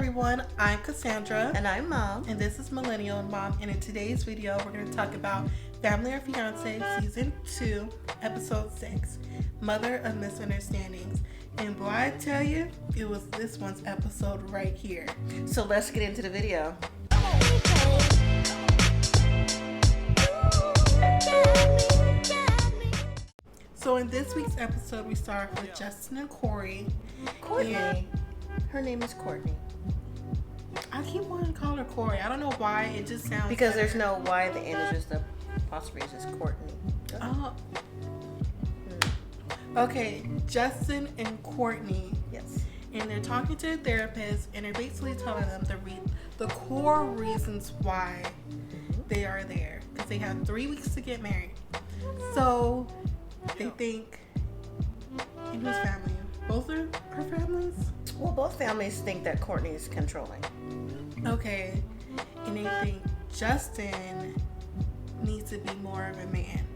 everyone, I'm Cassandra. And I'm Mom. And this is Millennial and Mom. And in today's video, we're going to talk about Family or Fiancé Season 2, Episode 6, Mother of Misunderstandings. And boy, I tell you, it was this one's episode right here. So let's get into the video. So in this week's episode, we start with Justin and Corey. Cortne. Her name is Cortne. I keep wanting to call her Corey. I don't know why. It just sounds because better. There's no Y at the end. It's just the apostrophe is just Cortne. Oh. Okay, Justin and Cortne. Yes. And they're talking to a therapist, and they're basically telling them the core reasons why they are there. Because they have 3 weeks to get married. So they think, in whose family? Both are her families? Well, both families think that Cortne is controlling. Okay. And they think Justin needs to be more of a man.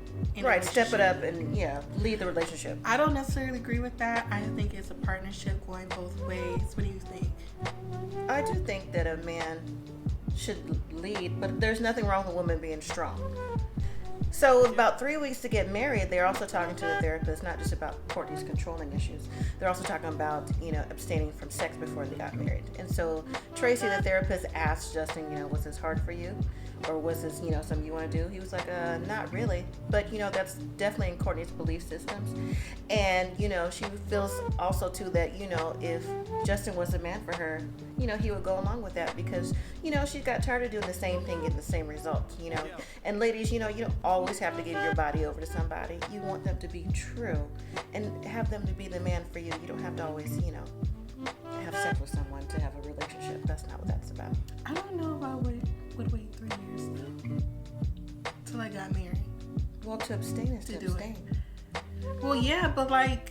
Right, step it up and, lead the relationship. I don't necessarily agree with that. I think it's a partnership going both ways. What do you think? I do think that a man should lead, but there's nothing wrong with a woman being strong. So about 3 weeks to get married, they're also talking to the therapist, not just about Cortne's controlling issues. They're also talking about, abstaining from sex before they got married. And so Tracy, the therapist, asked Justin, was this hard for you? Or was this, something you want to do? He was like, not really. But, that's definitely in Cortne's belief systems. And, she feels also, too, that, if Justin was a man for her, he would go along with that because, she got tired of doing the same thing, getting the same results, And ladies, you don't always have to give your body over to somebody. You want them to be true and have them to be the man for you. You don't have to always, have sex with someone to have a relationship. That's not what that's about. I don't know if I would wait 3 years though, till I got married. Well, to abstain is to abstain. Well, yeah, but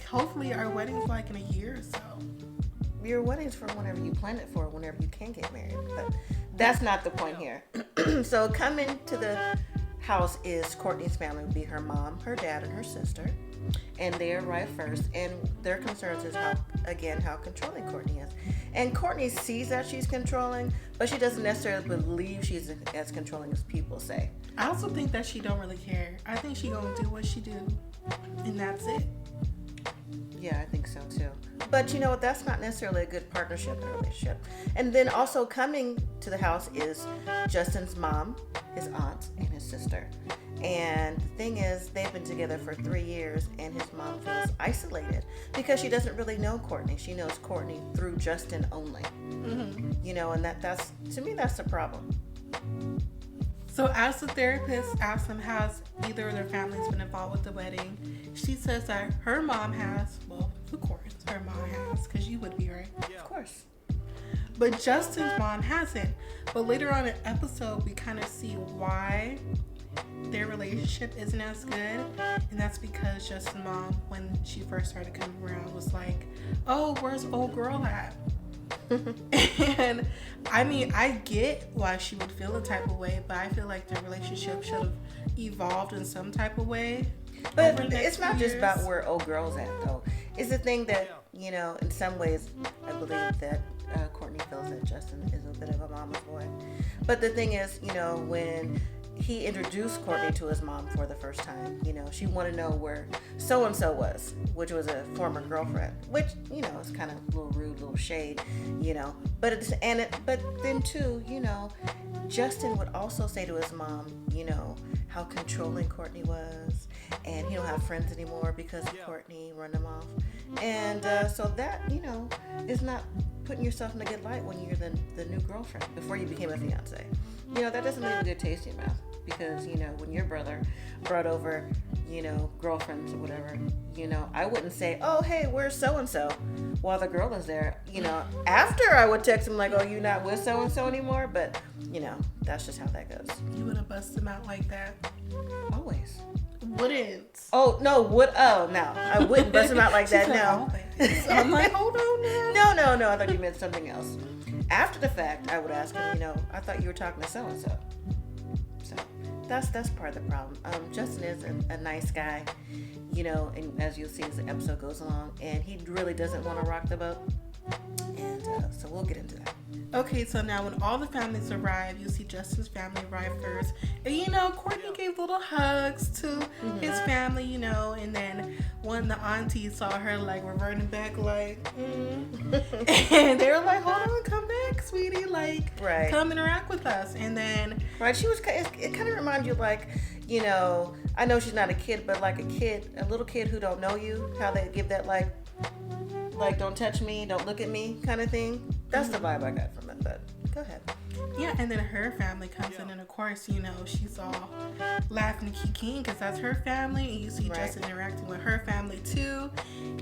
hopefully our wedding's in a year or so. Your wedding's for whenever you plan it for, whenever you can get married. But that's not the point here. So coming to the house is Cortne's family, would be her mom, her dad, and her sister. And they arrive first, and their concerns is how controlling Cortne is. And Cortne sees that she's controlling, but she doesn't necessarily believe she's as controlling as people say. I also think that she don't really care. I think she gonna do what she do, and that's it. Yeah, I think so too. But that's not necessarily a good partnership in a relationship. And then also coming to the house is Justin's mom, his aunt, and his sister. And the thing is, they've been together for 3 years, and his mom feels isolated because she doesn't really know Cortne. She knows Cortne through Justin only. Mm-hmm. And that's to me, that's the problem. So as the therapist asks them, has either of their families been involved with the wedding? She says that her mom has. Well, of course, her mom has, because you would be, right? Yeah. Of course. But Justin's mom hasn't. But later on in the episode, we kind of see why their relationship isn't as good. And that's because Justin's mom, when she first started coming around, was like, oh, where's old girl at? And I mean, I get why she would feel a type of way, but I feel like their relationship should have evolved in some type of way. But it's not just about where old girl's at, though. It's the thing that, in some ways, I believe that Cortne feels that Justin is a bit of a mama's boy. But the thing is, when he introduced Cortne to his mom for the first time, she wanted to know where so-and-so was, which was a former girlfriend, which, is kind of a little rude, little shade, but then too, Justin would also say to his mom, how controlling Cortne was, and he don't have friends anymore because of Cortne run him off. And so that, is not putting yourself in a good light when you're the new girlfriend before you became a fiance. That doesn't leave a good taste in your mouth because, when your brother brought over, girlfriends or whatever, I wouldn't say, oh, hey, where's so-and-so while the girl is there. After I would text him like, oh, you not with so-and-so anymore? But, that's just how that goes. You wouldn't bust him out like that? Always. Wouldn't. Oh, no, no. I wouldn't bust him out like that, no. So I'm like, hold on now. No, I thought you meant something else. After the fact, I would ask him, I thought you were talking to so-and-so. So that's part of the problem. Justin is a nice guy, and as you'll see as the episode goes along, and he really doesn't want to rock the boat. And so we'll get into that. Okay, so now when all the families arrive, you see Justin's family arrive first. And Cortne gave little hugs to his family, and then when the aunties saw her like reverting back, like, and they were like, hold on, come back, sweetie, like, come interact with us. And then, she was, it kind of reminds you, like, I know she's not a kid, but like a little kid who don't know you, how they give that, like don't touch me, don't look at me kind of thing. That's the vibe I got from it, but go ahead. Yeah, and then her family comes in, and of course, she's all laughing and kikiing because that's her family, and you see Justin interacting with her family too.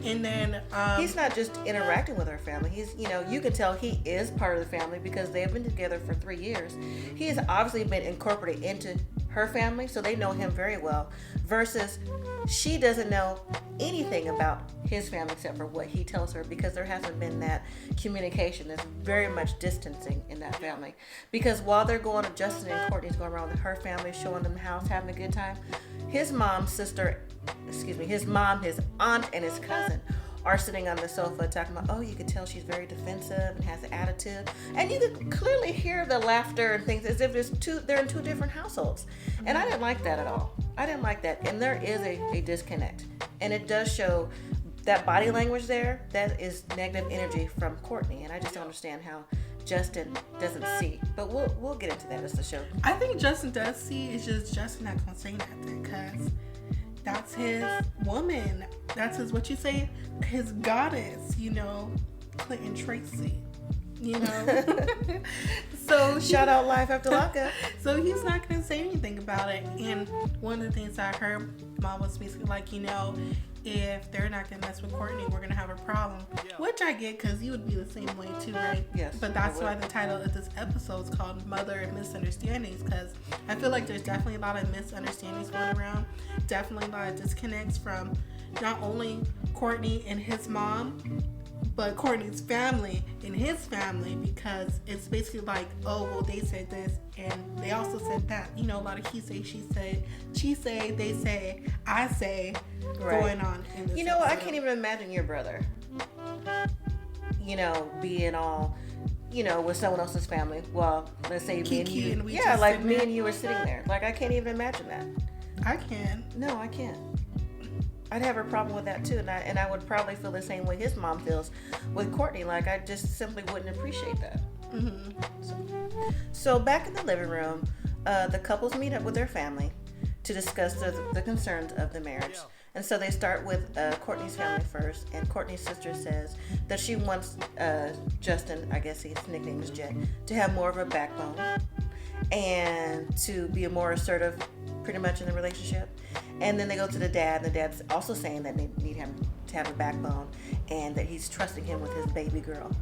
And then he's not just interacting with her family. He's, you can tell he is part of the family because they have been together for 3 years. He has obviously been incorporated into her family, so they know him very well, versus she doesn't know anything about his family except for what he tells her, because there hasn't been that communication. There's very much distancing in that family, because while they're going, Justin and Cortne's going around with her family, showing them the house, having a good time, his mom, his aunt, and his cousin are sitting on the sofa talking about, oh, you can tell she's very defensive and has an attitude. And you could clearly hear the laughter and things as if they're in two different households. And I didn't like that at all. I didn't like that. And there is a disconnect. And it does show that body language there, that is negative energy from Cortne. And I just don't understand how Justin doesn't see. But we'll get into that as the show. I think Justin does see. It's just Justin not going to say nothing because that's his woman. That's his, what you say, his goddess, Clinton Tracy, So shout out Life After Lockup. So he's not going to say anything about it. And one of the things I heard, Mom was basically like, if they're not going to mess with Cortne, we're going to have a problem. Which I get, because you would be the same way too, right? Yes. But that's why the title of this episode is called Mother and Misunderstandings, because I feel like there's definitely a lot of misunderstandings going around. Definitely a lot of disconnects from not only Cortne and his mom, but Cortne's family and his family, because it's basically like, oh, well, they said this and they also said that. A lot of he say, she say, they say, I say going on in this episode. I can't even imagine your brother, being all, with someone else's family. Well, let's say me and you. Yeah, like me and you were sitting there. Like, I can't even imagine that. I can. No, I can't. I'd have a problem with that too, and I would probably feel the same way his mom feels with Cortne. Like, I just simply wouldn't appreciate that. So back in the living room, the couples meet up with their family to discuss the concerns of the marriage. And so they start with Cortne's family first, and Cortne's sister says that she wants Justin, I guess his nickname is Jet, to have more of a backbone and to be more assertive pretty much in the relationship. And then they go to the dad, and the dad's also saying that they need him to have a backbone and that he's trusting him with his baby girl,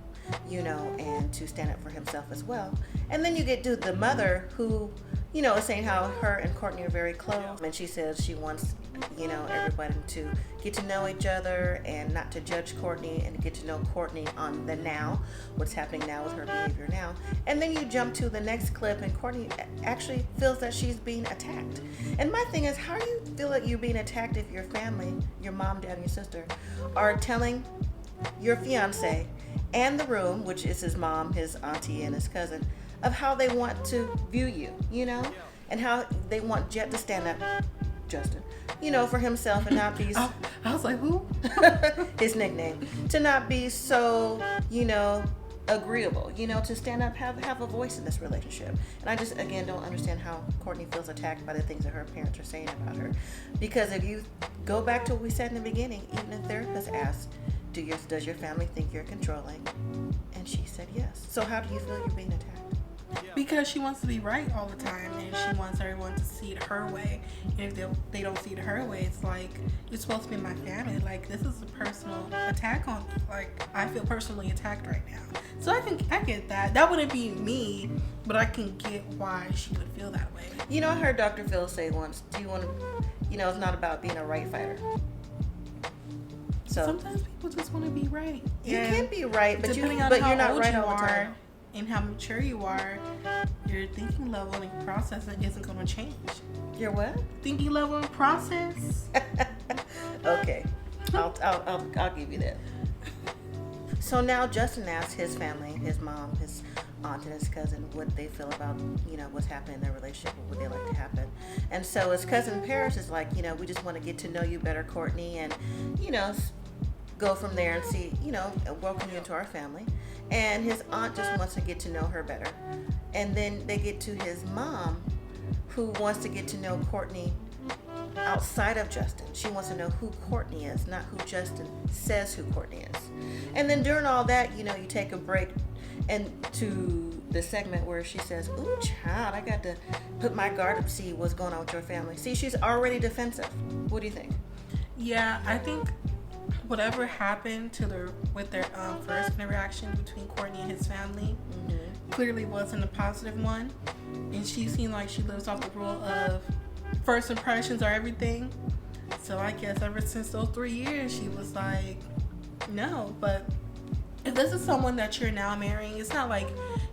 and to stand up for himself as well. And then you get to the mother who, is saying how her and Cortne are very close, and she says she wants, everybody to get to know each other and not to judge Cortne, and to get to know Cortne on the now, what's happening now with her behavior now. And then you jump to the next clip, and Cortne actually feels that she's being attacked. And my thing is, how do you feel like you're being attacked if your family, your mom, dad, and your sister, are telling your fiance and the room, which is his mom, his auntie, and his cousin, of how they want to view you, and how they want Jet to stand up, Justin, for himself and not be... I was like, who? His nickname. To not be so, agreeable, to stand up, have a voice in this relationship. And I just, again, don't understand how Cortne feels attacked by the things that her parents are saying about her. Because if you go back to what we said in the beginning, even a therapist asked, does your family think you're controlling? And she said yes. So how do you feel you're being attacked? Because she wants to be right all the time, and she wants everyone to see it her way. And if they don't see it her way, it's like, you're supposed to be my family. Like, this is a personal attack on me. Like, I feel personally attacked right now. So I think I get that. That wouldn't be me, but I can get why she would feel that way. I heard Dr. Phil say once, do you want to, it's not about being a right fighter. So sometimes people just want to be right. You can be right, but you're not right all the time. And how mature you are, your thinking level and processing isn't going to change. Your what? Thinking level and process. Okay, I'll give you that. So now Justin asks his family, his mom, his aunt, and his cousin what they feel about, what's happening in their relationship, what would they like to happen. And so his cousin Paris is like, we just want to get to know you better, Cortne, and, go from there and see, welcome you into our family. And his aunt just wants to get to know her better. And then they get to his mom, who wants to get to know Cortne outside of Justin. She wants to know who Cortne is, not who Justin says who Cortne is. And then during all that, you take a break and to the segment where she says, "Ooh, child, I got to put my guard up, see what's going on with your family." See, she's already defensive. What do you think? Yeah, I think whatever happened with their first interaction between Cortne and his family clearly wasn't a positive one. And she seemed like she lives off the rule of first impressions are everything. So I guess ever since those 3 years, she was like, no. But if this is someone that you're now marrying, it's not like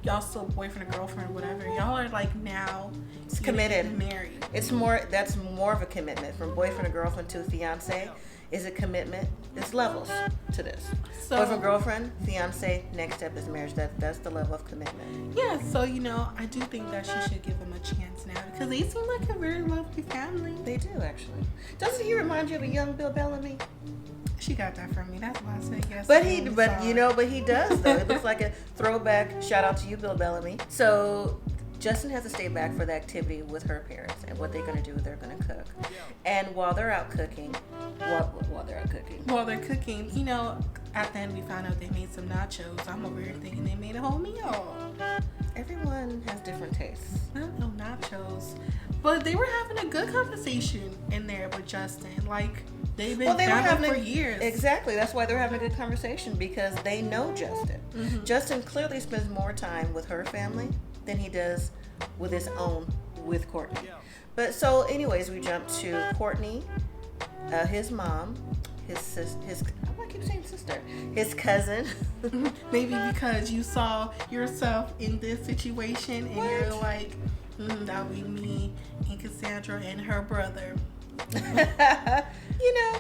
y'all still boyfriend or girlfriend or whatever. Y'all are like now it's committed, married. That's more of a commitment. From boyfriend or girlfriend to fiance is a commitment. There's levels to this. So, boyfriend, girlfriend, fiance, next step is marriage. That's the level of commitment. Yeah, so I do think that she should give him a chance now because they seem like a very lovely family. They do, actually. Doesn't he remind you of a young Bill Bellamy? She got that from me. That's why I said yes. But he does though. It looks like a throwback. Shout out to you, Bill Bellamy. So Justin has to stay back for the activity with her parents, and what they're going to do, they're going to cook. And while they're cooking, at the end we found out they made some nachos. I'm over here thinking they made a whole meal. Everyone has different tastes. I don't know nachos, but they were having a good conversation in there with Justin. Like they've been having for years. Exactly. That's why they're having a good conversation, because they know Justin. Mm-hmm. Justin clearly spends more time with her family than he does with his own with Cortne. But so anyways, we jump to Cortne, his mom, his I keep saying sister, his cousin. Maybe because you saw yourself in this situation and you're like, that would be me and Cassandra and her brother.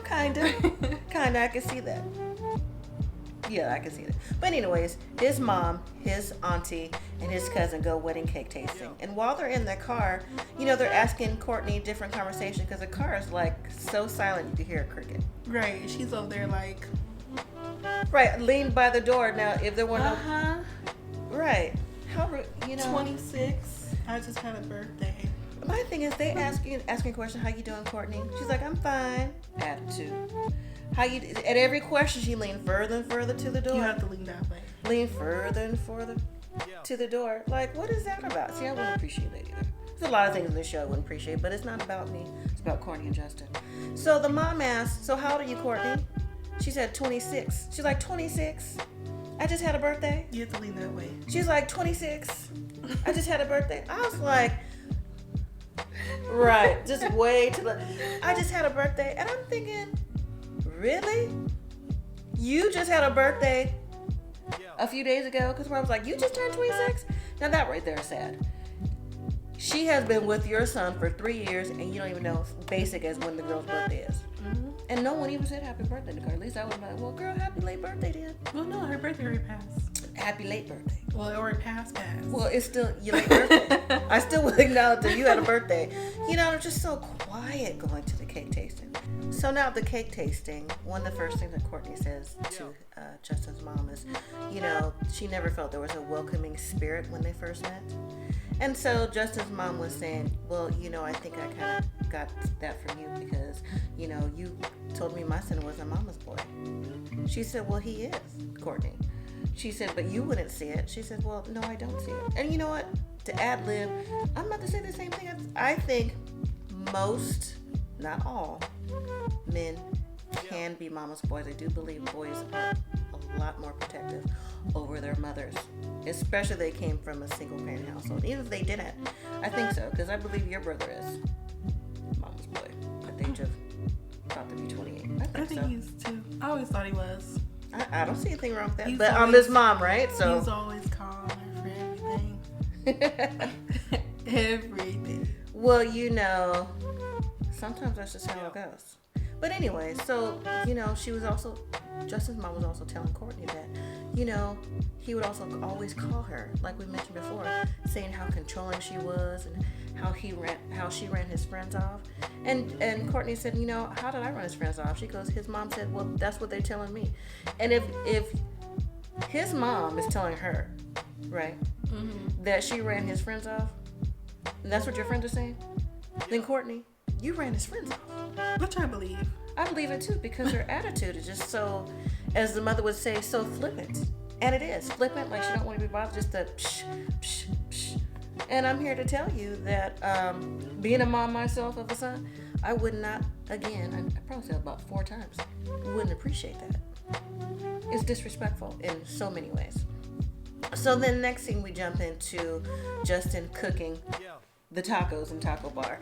Kinda, I can see that. Yeah, I can see that. But anyways, his mom, his auntie, and his cousin go wedding cake tasting. And while they're in their car, they're asking Cortne different conversations because the car is like so silent you can hear a cricket. Right. She's over there like... Right, leaned by the door. Now, if there were no... Right. How, 26. I just had a birthday. My thing is, they asking a question, how you doing, Cortne? She's like, I'm fine. Attitude. At every question, she leaned further and further to the door. You have to lean that way. Lean further and further to the door. Like, what is that about? See, I wouldn't appreciate that either. There's a lot of things in this show I wouldn't appreciate, but it's not about me. It's about Cortne and Justin. So the mom asked, so how old are you, Cortne? She said 26. She's like, 26? I just had a birthday? You have to lean that way. She's like, 26? I just had a birthday? I was like... Right, just way to the... I just had a birthday, and I'm thinking, really? You just had a birthday a few days ago? Because I was like, you just turned 26? Now that right there is sad. She has been with your son for 3 years, and you don't even know basic as when the girl's birthday is. Mm-hmm. And no one even said happy birthday to her. At least I was like, well, girl, happy late birthday then. Well, no, her birthday already passed. Happy late birthday. Well, it already passed. Well, it's still your late birthday. I still will acknowledge that you had a birthday. Just so quiet going to the cake tasting. So now the cake tasting, one of the first things that Cortne says to Justin's mom is, she never felt there was a welcoming spirit when they first met. And so Justin's mom was saying, well, I think I kind of got that from you because, you told me my son was a mama's boy. She said, well, he is, Cortne. She said, but you wouldn't see it. She said, well, no, I don't see it. And you know what? To ad lib, I'm about to say the same thing. I think most, not all, men can be mama's boys. I do believe boys are a lot more protective over their mothers, especially if they came from a single parent household. Even if they didn't, I think so, because I believe your brother is mama's boy at the age of about to be 28. I think so. He is too. I always thought he was. I don't see anything wrong with that. But I'm his mom, right? So he's always calling her for everything. Everything. Well, sometimes that's just how it goes. But anyway, so, she was also Justin's mom was also telling Cortne that, you know, he would also always call her, like we mentioned before, saying how controlling she was and how she ran his friends off. And Cortne said, you know, how did I run his friends off? She goes, his mom said, well, that's what they're telling me. And if his mom is telling her, right, that she ran his friends off, and that's what your friends are saying, then Cortne, you ran his friends off. Which I believe. I believe it too, because her attitude is just so, as the mother would say, so flippant. And it is flippant, like she don't want to be bothered, just the psh, psh, psh. And I'm here to tell you that being a mom myself of a son, I would not, again, I probably said about 4 times, wouldn't appreciate that. It's disrespectful in so many ways. So then next thing we jump into Justin cooking the tacos in Taco Bar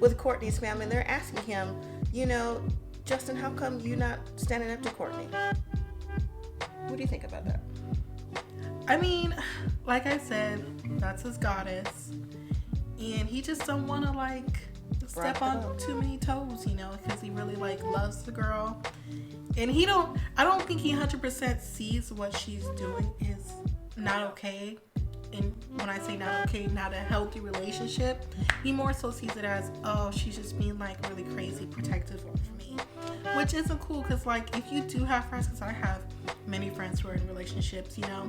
with Cortne's family. And they're asking him, you know, Justin, how come you not standing up to Cortne? What do you think about that? I mean, like I said, that's his goddess, and he just don't want to like step on too many toes, you know, because he really like loves the girl, and I don't think he 100% sees what she's doing is not okay. And when I say not okay, not a healthy relationship, he more so sees it as, oh, she's just being like really crazy protective of me, which isn't cool. Because like if you do have friends, because I have many friends who are in relationships, you know,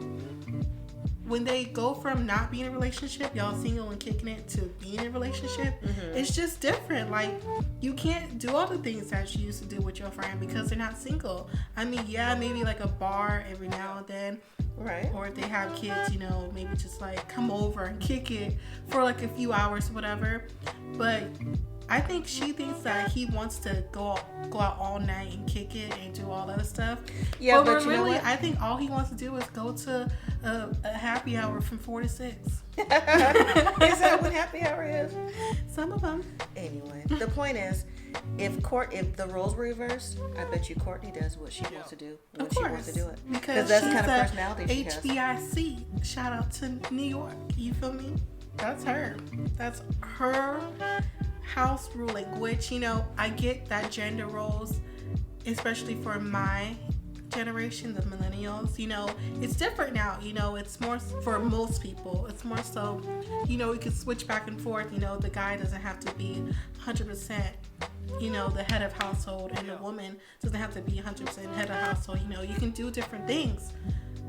when they go from not being in a relationship, y'all single and kicking it, to being in a relationship, it's just different. Like you can't do all the things that you used to do with your friend because they're not single. I mean, yeah, maybe like a bar every now and then. Right. Or if they have kids, you know, maybe just like come over and kick it for like a few hours, whatever. But I think she thinks that he wants to go out all night and kick it and do all that other stuff. Yeah, but really, you know what? I think all he wants to do is go to a happy hour from 4 to 6. Is that what happy hour is? Some of them. Anyway, the point is, if the roles were reversed, I bet you Cortne does what she wants to do when she wants to do it. Because that's she's the kind of personality she has. HBIC. Shout out to New York. You feel me? That's her. That's her house ruling, which, you know, I get that gender roles, especially for my generation, the millennials, you know, it's different now. You know, it's more for most people. It's more so, you know, you can switch back and forth. You know, the guy doesn't have to be 100%, you know, the head of household, and the woman doesn't have to be 100% head of household. You know, you can do different things.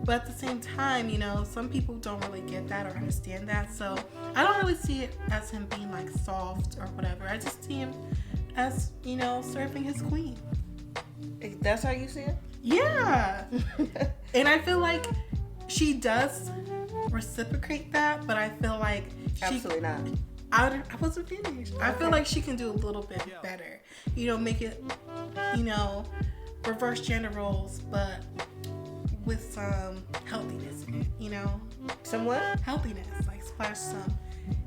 But at the same time, you know, some people don't really get that or understand that. So I don't really see it as him being like soft or whatever. I just see him as, you know, serving his queen. That's how you see it? Yeah. And I feel like she does reciprocate that, but I feel like absolutely not. I wasn't finished. Okay. I feel like she can do a little bit better. You know, make it, you know, reverse gender roles, but with some healthiness in it, you know? Some what? Healthiness. Like splash some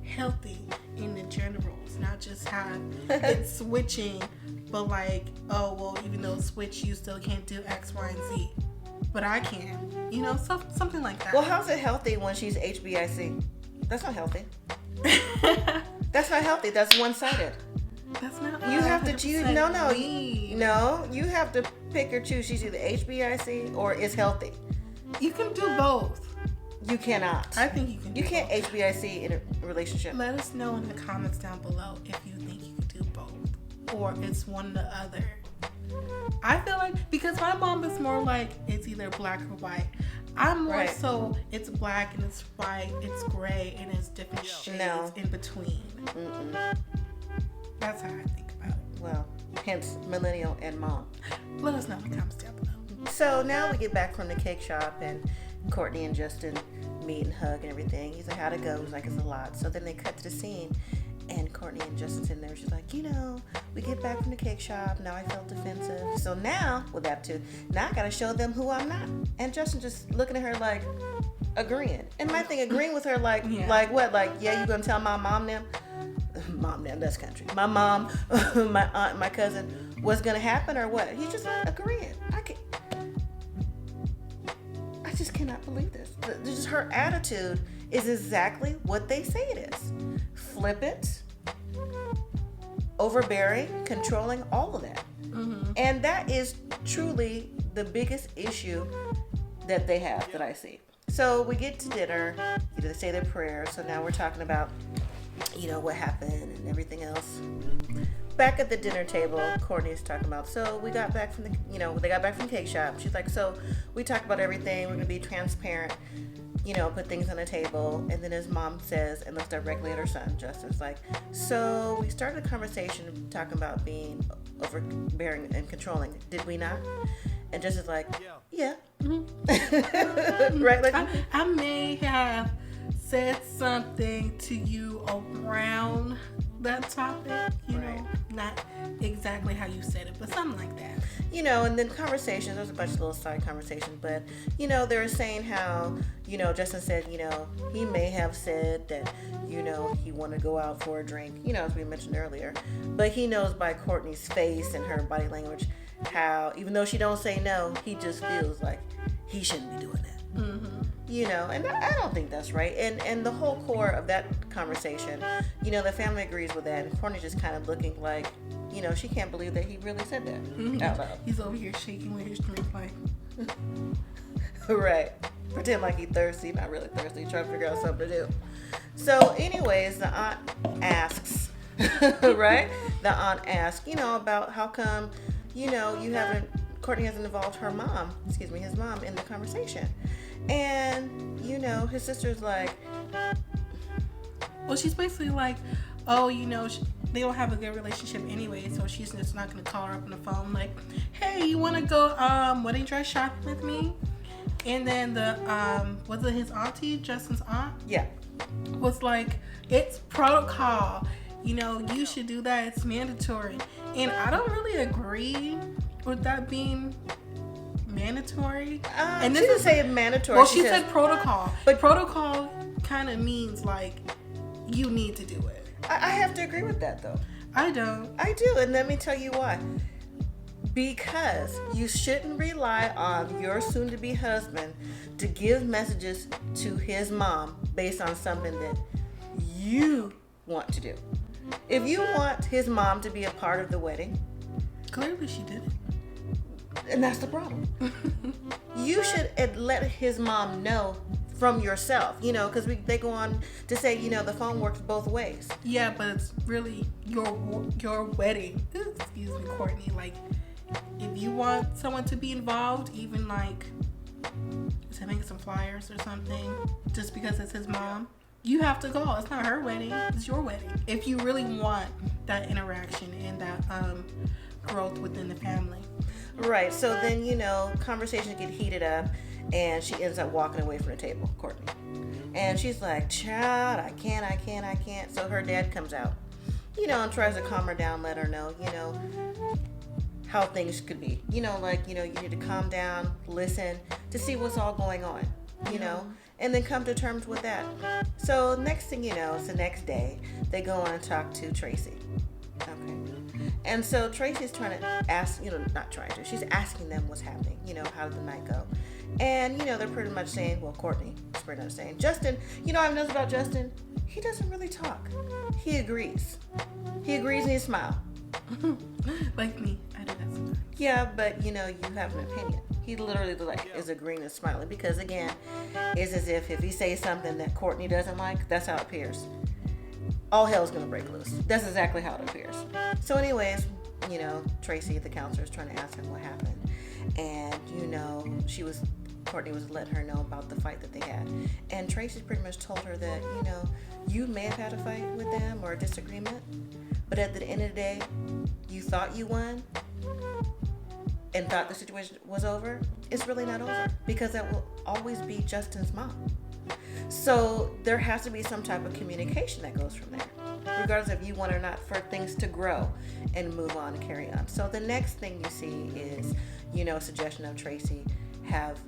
healthy in the gender roles, not just have it switching, but like, oh, well, even though switch, you still can't do X, Y, and Z. But I can. You know, something like that. Well, how's it healthy when she's HBIC? That's not healthy. That's not healthy. That's one-sided. That's not. You have to choose. No. You have to pick or choose. She's either HBIC or is healthy. You can do both. You cannot. I think you can. You can't both. HBIC in a relationship. Let us know in the comments down below if you think you can do both, or it's one or the other. I feel like, because my mom is more like it's either black or white. I'm more so it's black and it's white, it's gray, and it's different shades in between. Mm-mm. That's how I think about it. Well, hence Millennial and Mom. Let us know in the comments down below. So now we get back from the cake shop, and Cortne and Justin meet and hug and everything. He's like, how'd it go? He's like, it's a lot. So then they cut to the scene, and Cortne and Justin's in there. She's like, you know, we get back from the cake shop. Now I felt defensive. So now, with that too, now I gotta show them who I'm not. And Justin just looking at her like, agreeing. And my thing, agreeing with her like, like what? Like, yeah, you gonna tell my mom them? Mom them, that's country. My mom, my aunt, my cousin, what's gonna happen or what? He's just like agreeing. I just cannot believe this. Just her attitude is exactly what they say it is. Flippant, overbearing, controlling, all of that. Mm-hmm. And that is truly the biggest issue that they have that I see. So we get to dinner, they say their prayers. So now we're talking about, what happened and everything else. Back at the dinner table, Cortne is talking about, so we got back from they got back from cake shop. She's like, so we talked about everything. We're going to be transparent, put things on the table. And then his mom says, and looks directly at her son, Justin's like, so we started a conversation talking about being overbearing and controlling. Did we not? And Justin's like, yeah. Mm-hmm. Right? Like, I may have said something to you around that topic, right. Not exactly how you said it, but something like that. And then conversations, there's a bunch of little side conversations, but, they were saying how, Justin said, he may have said that, he wanted to go out for a drink, as we mentioned earlier, but he knows by Cortne's face and her body language how, even though she don't say no, he just feels like he shouldn't be doing that. Mm-hmm. And I don't think that's right. And the whole core of that conversation, the family agrees with that. And Cortne just kind of looking like, she can't believe that he really said that mm-hmm. out loud. He's over here shaking with his drink like. Right. Pretend like he's thirsty, not really thirsty, trying to figure out something to do. So anyways, the aunt asks, right? The aunt asks, about how come, Cortne hasn't involved his mom in the conversation. And, his sister's like... Well, she's basically like, oh, they don't have a good relationship anyway, so she's just not going to call her up on the phone like, hey, you want to go wedding dress shopping with me? And then was it his auntie, Justin's aunt? Yeah. Was like, it's protocol. You should do that. It's mandatory. And I don't really agree with that being mandatory. And she didn't say mandatory. Well, she said protocol. But protocol kind of means like you need to do it. I have to agree with that though. I don't. I do, and let me tell you why. Because you shouldn't rely on your soon-to-be husband to give messages to his mom based on something that you want to do. If you want his mom to be a part of the wedding, clearly she didn't. And that's the problem. You should let his mom know from yourself, because they go on to say, the phone works both ways. Yeah, but it's really your wedding. Excuse me, Cortne. Like, if you want someone to be involved, even like sending some flyers or something, just because it's his mom, you have to go. It's not her wedding. It's your wedding. If you really want that interaction and that growth within the family. Right. So then, conversations get heated up and she ends up walking away from the table, Cortne. And she's like, child, I can't. So her dad comes out, and tries to calm her down, let her know, how things could be. You need to calm down, listen to see what's all going on, and then come to terms with that. So next thing you know, it's the next day, they go on and talk to Tracy. Okay. And so Tracy's trying to ask, she's asking them what's happening, how did the night go? And, they're pretty much saying, well, Cortne is pretty much saying, Justin, I've noticed about Justin, he doesn't really talk. He agrees. And he smiles. Like me, I do that sometimes. Yeah, but, you have an opinion. He literally is agreeing and smiling because, again, it's as if he says something that Cortne doesn't like, that's how it appears. All hell's gonna break loose. That's exactly how it appears. So anyways, Tracy, the counselor, is trying to ask him what happened. And, Cortne was letting her know about the fight that they had. And Tracy pretty much told her that, you may have had a fight with them or a disagreement, but at the end of the day, you thought you won and thought the situation was over. It's really not over because that will always be Justin's mom. So there has to be some type of communication that goes from there, regardless if you want or not, for things to grow and move on and carry on. So the next thing you see is, a suggestion of Tracy have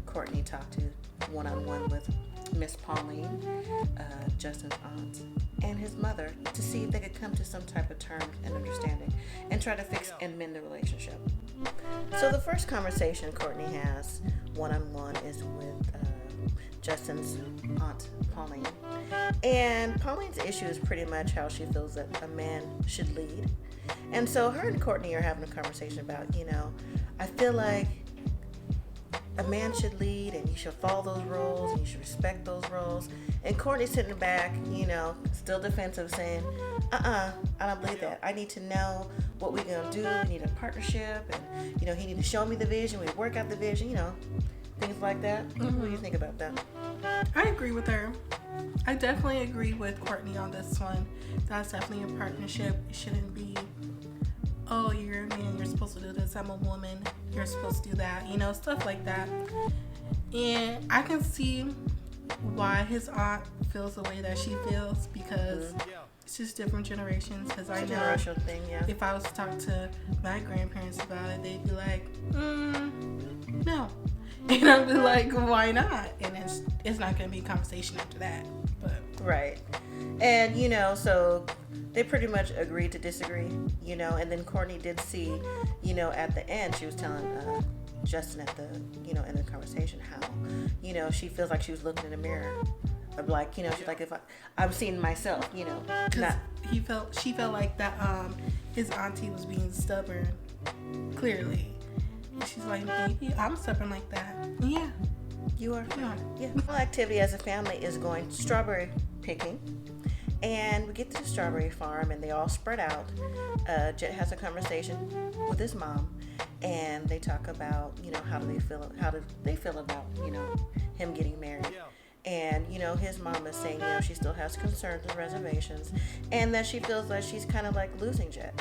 Cortne talk to one-on-one with Miss Pauline, Justin's aunt, and his mother to see if they could come to some type of terms and understanding and try to fix and mend the relationship. So the first conversation Cortne has one-on-one is with Justin's aunt, Pauline. And Pauline's issue is pretty much how she feels that a man should lead And so her and Cortne are having a conversation about, I feel like a man should lead and you should follow those roles and you should respect those roles. And Cortne's sitting back, still defensive, saying, I don't believe that. I need to know what we're going to do. We need a partnership. And, he need to show me the vision. We work out the vision, things like that. Mm-hmm. What do you think about that? I agree with her. I definitely agree with Cortne on this one. That's definitely a partnership. It shouldn't be, oh, you're a man, you're supposed to do this. I'm a woman, you're supposed to do that. Stuff like that. And I can see why his aunt feels the way that she feels, because it's just different generations. Because I know thing, yeah. If I was to talk to my grandparents about it, they'd be like, no. And I'd be like, why not? And it's not going to be a conversation after that. But right. And, so they pretty much agreed to disagree, and then Cortne did see, at the end, she was telling Justin at the, in the conversation how, she feels like she was looking in the mirror. Of like, she's like, if I'm seeing myself, Because she felt like that his auntie was being stubborn, clearly. And she's like, maybe I'm stubborn like that. Yeah. You are? Yeah. Our activity as a family is going strawberry picking. And we get to the strawberry farm and they all spread out. Jet has a conversation with his mom and they talk about, how do they feel about, him getting married. And, his mom is saying, she still has concerns and reservations and that she feels like she's kind of like losing Jet,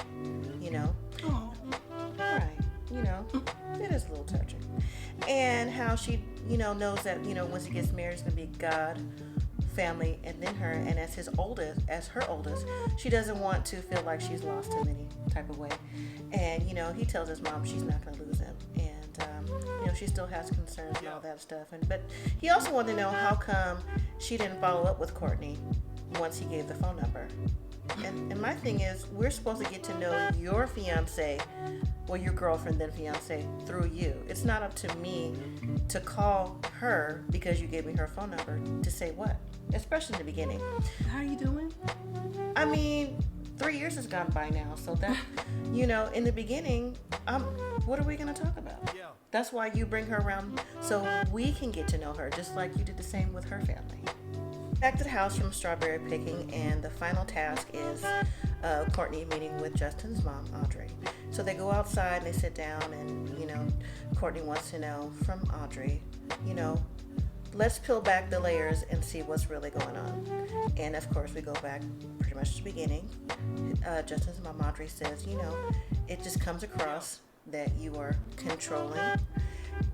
Oh. Right. It is a little touching. And how she, knows that, once he gets married, it's going to be God, family, and then her. And as her oldest, she doesn't want to feel like she's lost him any type of way. And, he tells his mom she's not going to lose him. And, she still has concerns and all that stuff. But he also wanted to know how come she didn't follow up with Cortne once he gave the phone number. And my thing is, we're supposed to get to know your fiance, well, your girlfriend, then fiance, through you. It's not up to me to call her because you gave me her phone number to say what, especially in the beginning. How are you doing? I mean, 3 years has gone by now, so that, in the beginning, what are we going to talk about? That's why you bring her around so we can get to know her, just like you did the same with her family. Back to the house from strawberry picking, and the final task is Cortne meeting with Justin's mom, Audrey. So they go outside and they sit down, and Cortne wants to know from Audrey, let's peel back the layers and see what's really going on. And of course, we go back pretty much to the beginning. Justin's mom, Audrey, says, it just comes across that you are controlling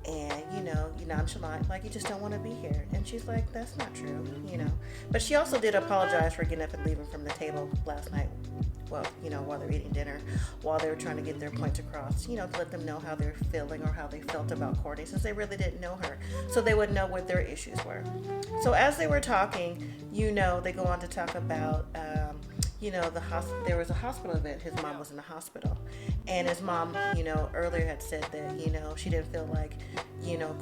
and you're nonchalant, like you just don't want to be here. And she's like, that's not true, but she also did apologize for getting up and leaving from the table last night, well, while they're eating dinner, while they were trying to get their points across, to let them know how they're feeling or how they felt about Cortne, since they really didn't know her, so they would know what their issues were. So as they were talking, they go on to talk about there was a hospital event. His mom was in the hospital, and his mom, earlier had said that, she didn't feel like,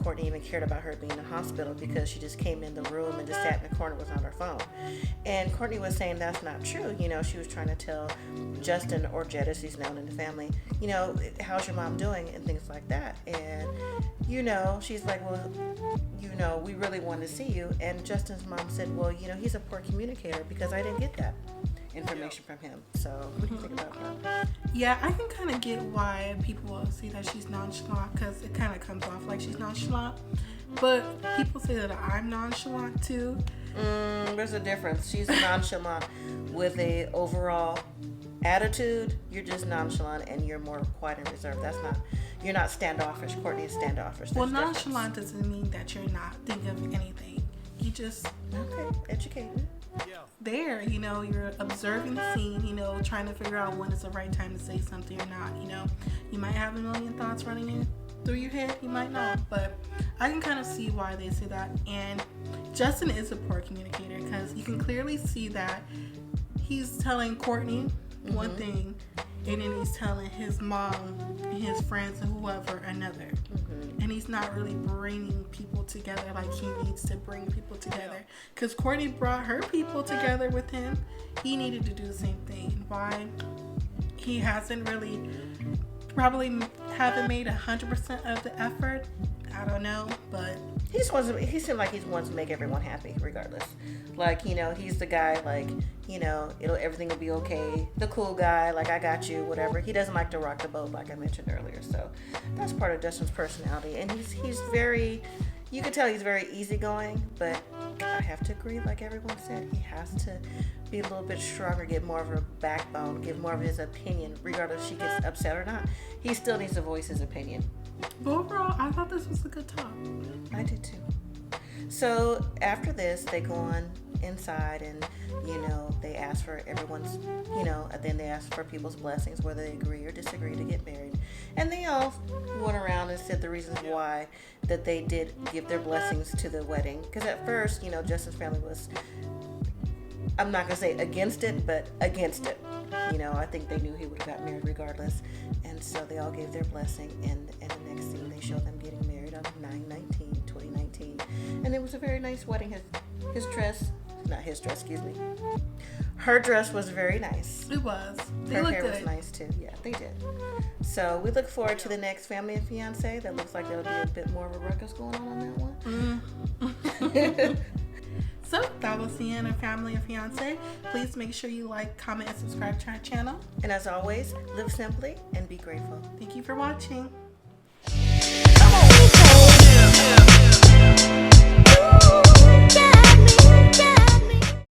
Cortne even cared about her being in the hospital because she just came in the room and just sat in the corner, was on her phone. And Cortne was saying that's not true. She was trying to tell Justin, or Jed as he's known in the family, how's your mom doing and things like that. And, she's like, well, we really want to see you. And Justin's mom said, well, he's a poor communicator because I didn't get that information from him. So what do you think about that? Yeah, I can kind of get why people will say that she's nonchalant, because it kind of comes off like she's nonchalant. But people say that I'm nonchalant too. There's a difference. She's nonchalant with a overall attitude. You're just nonchalant and you're more quiet and reserved. You're not standoffish. Cortne is standoffish. Well, nonchalant doesn't mean that you're not thinking of anything. You just educated. There, you're observing the scene, trying to figure out when is the right time to say something or not. You might have a million thoughts running in through your head, you might not, but I can kind of see why they say that. And Justin is a poor communicator, because you can clearly see that he's telling Cortne one thing, and then he's telling his mom and his friends and whoever another. And he's not really bringing people together like he needs to bring people together. Because Cortne brought her people together with him. He needed to do the same thing. Why he hasn't really, probably haven't made 100% of the effort. I don't know, but he seemed like he wants to make everyone happy regardless. Like, you know, he's the guy, like, you know, everything will be okay. The cool guy, like, I got you, whatever. He doesn't like to rock the boat, like I mentioned earlier. So that's part of Justin's personality. And he's very, you can tell he's very easygoing, but I have to agree, like everyone said, he has to be a little bit stronger, get more of a backbone, give more of his opinion, regardless if she gets upset or not. He still needs to voice his opinion. But overall, I thought this was a good talk. I did too. So after this, they go on inside and, you know, they ask for everyone's, you know, and then they ask for people's blessings, whether they agree or disagree to get married. And they all went around and said the reasons why that they did give their blessings to the wedding. Because at first, you know, Justin's family was, I'm not going to say against it, but against it. You know, I think they knew he would have got married regardless. And so they all gave their blessing. And the next scene, they showed them getting married on 9/19/2019. And it was a very nice wedding. His dress, not his dress, excuse me. Her dress was very nice. It was. Her hair was nice too. Yeah, they did. So we look forward to the next Family and Fiance. That looks like there'll be a bit more of a ruckus going on that one. So that was the end of Family and Fiance. Please make sure you like, comment, and subscribe to our channel. And as always, live simply and be grateful. Thank you for watching.